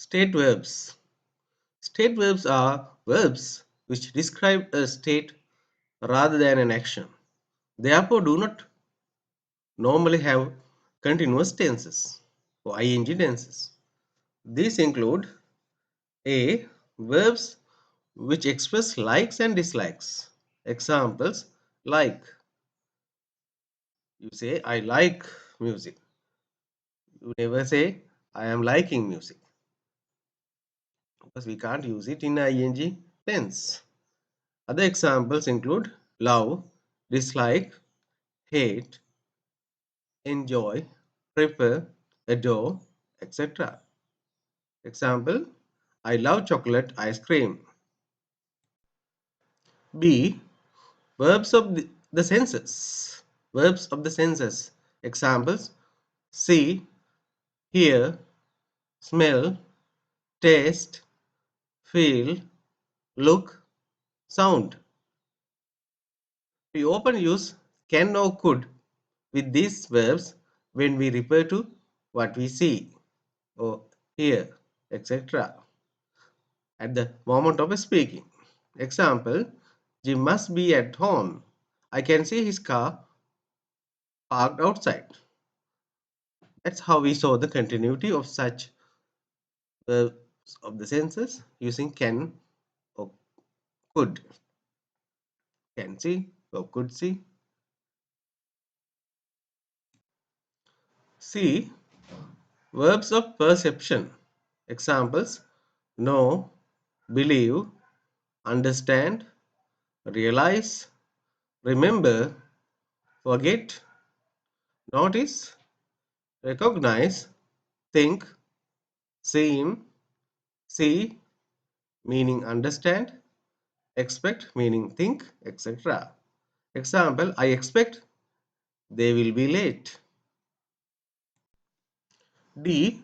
State verbs. State verbs are verbs which describe a state rather than an action. Therefore, do not normally have continuous tenses or ing tenses. These include A. Verbs which express likes and dislikes. Examples like you say I like music. You never say I am liking music because we can't use it in ing tense. Other examples include love, dislike, hate, enjoy, prefer, adore, etc. Example I love chocolate ice cream. B. Verbs of the senses. Verbs of the senses. Examples see, hear, smell, taste, feel, look, sound. We often use can or could with these verbs when we refer to what we see or hear, etc. at the moment of speaking. Example Jim must be at home. I can see his car parked outside. That's how we saw the continuity of such verbs of the senses using can or could. Can see or could see. See verbs of perception. Examples know, believe, understand, realize, remember, forget, notice, recognize, think, seem, see, meaning understand, expect, meaning think, etc. Example I expect they will be late. D.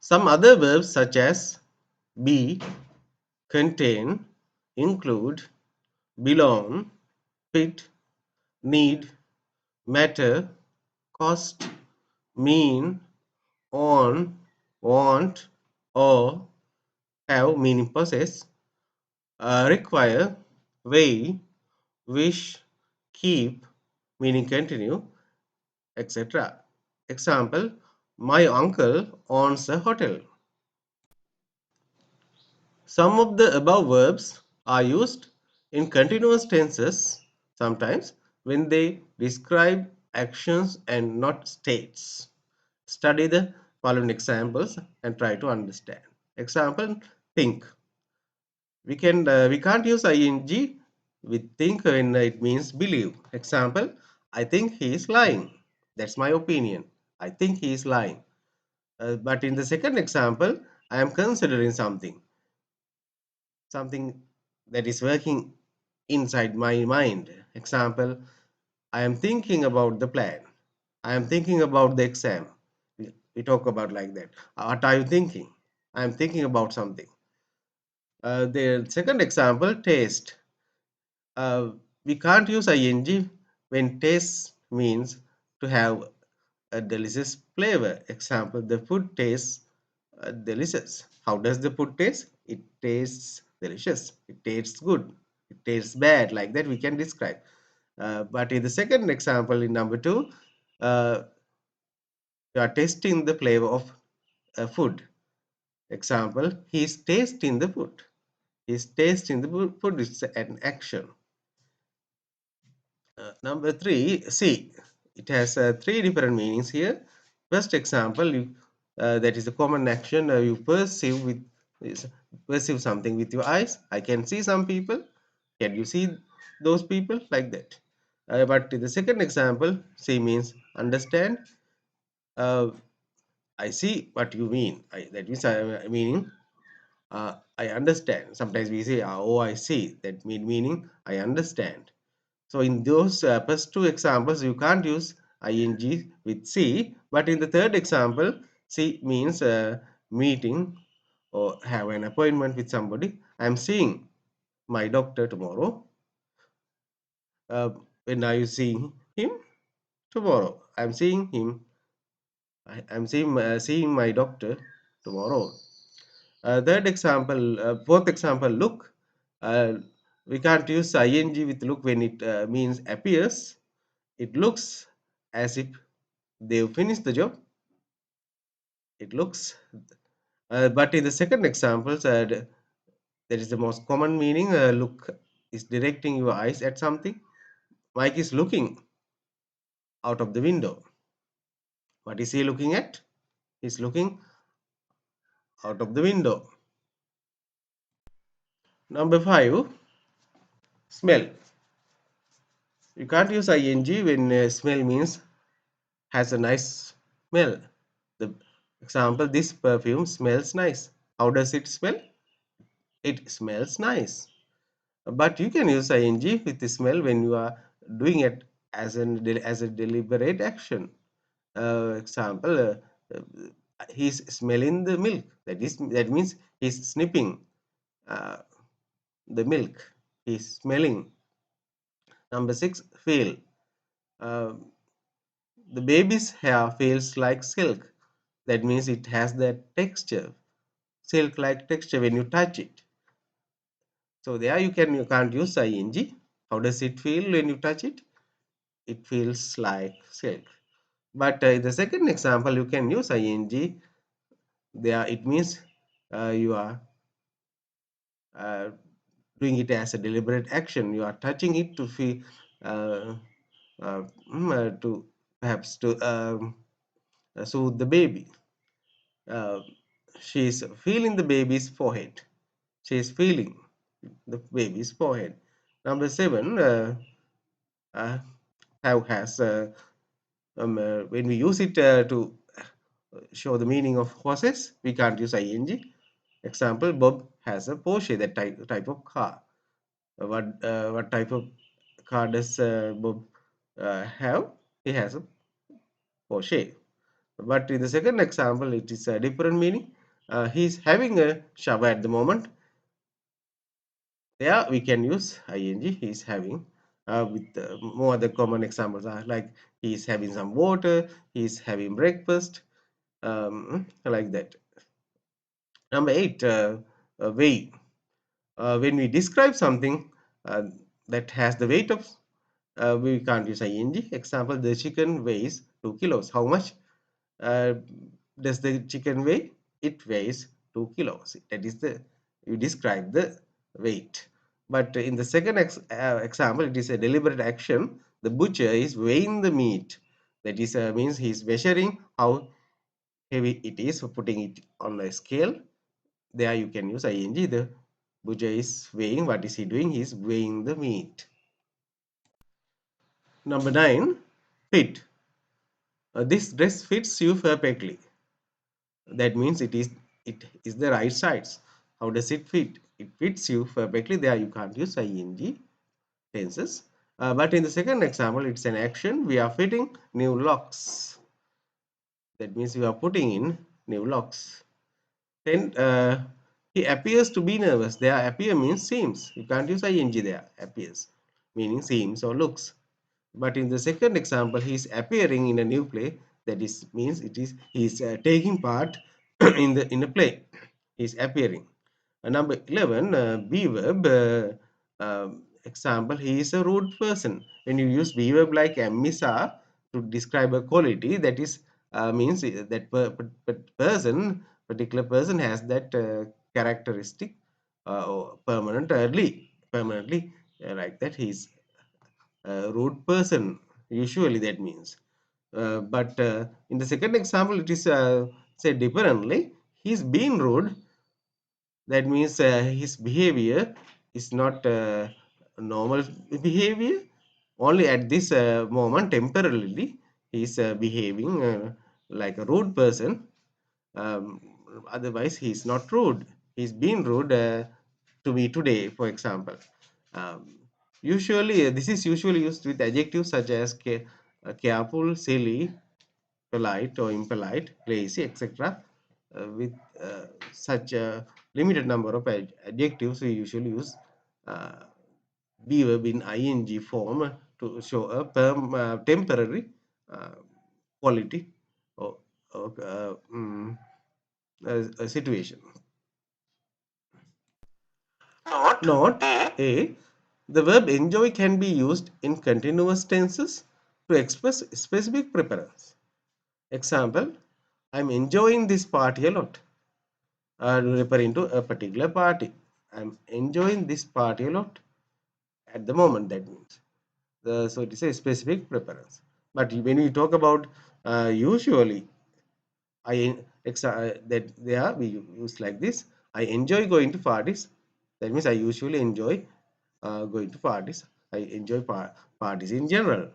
Some other verbs such as be, contain, include, belong, fit, need, matter, cost, mean, own, want, or have meaning possess, require, weigh, wish, keep, meaning continue, etc. Example my uncle owns a hotel. Some of the above verbs are used in continuous tenses sometimes when they describe actions and not states. Study the following examples and try to understand. Example think. We can't use ing with think when it means believe. Example I think he is lying. That's my opinion. I think he is lying. But in the second example, I am considering something that is working inside my mind. Example, I am thinking about the plan. I am thinking about the exam. We talk about like that. What are you thinking? I am thinking about something. The second example, taste. Uh, we can't use ing when taste means to have a delicious flavor. Example, the food tastes delicious. How does the food taste? It tastes delicious. It tastes good. It tastes bad. Like that, we can describe. But in the second example, in number two, uh, you are tasting the flavor of food. Example, he is tasting the food. His taste in the food is an action. Number three, see, it has three different meanings here. First example, that is a common action. You perceive with is perceive something with your eyes. I can see some people. Can you see those people like that? But the second example, see means understand. Uh, I see what you mean. That means meaning I understand. Sometimes we say, oh, I see. That meaning I understand. So in those first two examples, you can't use ing with see, but in the third example, see means meeting or have an appointment with somebody. I'm seeing my doctor tomorrow. Uh, when are you seeing him? Tomorrow. I'm seeing him. I'm seeing my doctor tomorrow. Fourth example, look. Uh, we can't use ing with look when it means appears. It looks as if they've finished the job. It looks. But in the second examples, that is the most common meaning. Look is directing your eyes at something. Mike is looking out of the window. What is he looking at? He's looking out of the window. Number five, smell. You can't use ing when smell means has a nice smell. The example, this perfume smells nice. How does it smell? It smells nice. But you can use ing with the smell when you are doing it as a deliberate action. Example, uh, he's smelling the milk. That means he's sniffing uh, the milk. He's smelling. Number six, feel. Uh, the baby's hair feels like silk. That means it has that texture, silk-like texture when you touch it. So there you can't use ing. How does it feel when you touch it? It feels like silk. But in the second example, you can use ing. There it means you are uh, doing it as a deliberate action. You are touching it to feel, uh, to perhaps to soothe the baby. Uh, she is feeling the baby's forehead. She is feeling the baby's forehead. Number seven, uh, have has when we use it to show the meaning of horses, we can't use ing. Example: Bob has a Porsche, that type of car. What type of car does Bob have? He has a Porsche. But in the second example, it is a different meaning. He's having a shower at the moment. There we can use ing. He's having. With more other common examples are like he's having some water, he's having breakfast, like that. Number eight, weigh. When we describe something uh, that has the weight of, we can't use ing. Example: the chicken weighs 2 kilos. How much uh, does the chicken weigh? It weighs 2 kilos. That is the, you describe the weight. But in the second example, it is a deliberate action. The butcher is weighing the meat. That is means he is measuring how heavy it is, putting it on a scale. There you can use ing. The butcher is weighing. What is he doing? He is weighing the meat. Number nine, fit. This dress fits you perfectly. That means it is the right size. How does it fit? It fits you perfectly. There you can't use ing tenses. But in the second example, it's an action. We are fitting new locks. That means we are putting in new locks. Then he appears to be nervous. There, appear means seems. You can't use ing there. Appears meaning seems or looks. But in the second example, he is appearing in a new play. That is means it is he is taking part in a play. He is appearing. Number 11, be verb. Example: he is a rude person. When you use be verb like amisa to describe a quality, that is means that particular person has that characteristic or permanently like that. He is a rude person. Usually that means. But in the second example, it is said differently. He's been rude. That means his behavior is not normal behavior. Only at this moment, temporarily, he is behaving like a rude person. Um, Otherwise, he is not rude. He's been rude to me today, for example. Um, Usually, this is usually used with adjectives such as careful, silly, polite or impolite, lazy, etc. With such a limited number of adjectives, we usually use uh, be verb in ing form to show a temporary uh, quality or, or a situation. Note A. The verb enjoy can be used in continuous tenses to express specific preference. Example, I'm enjoying this party a lot. Referring to a particular party. I'm enjoying this party a lot at the moment. That means so it is a specific preference. But when we talk about usually, that there we use like this. I enjoy going to parties. That means I usually enjoy going to parties. I enjoy parties in general.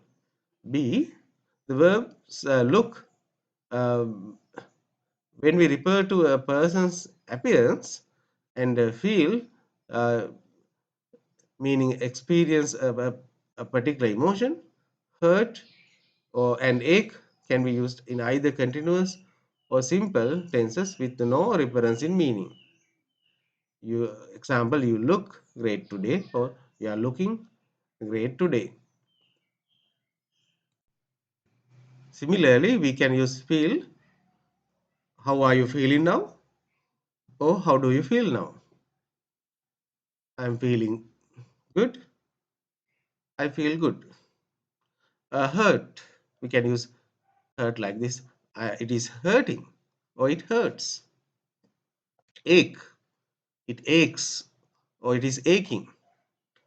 B. The verbs look. Um, when we refer to a person's appearance, and feel, uh, meaning experience a particular emotion, hurt or an ache, can be used in either continuous or simple tenses with no reference in meaning. You example, you look great today, or you are looking great today. Similarly, we can use feel. How are you feeling now? Or how do you feel now? I'm feeling good. I feel good. Hurt. We can use hurt like this. It is hurting, or it hurts. Ache. It aches, or it is aching,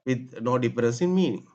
with no difference in meaning.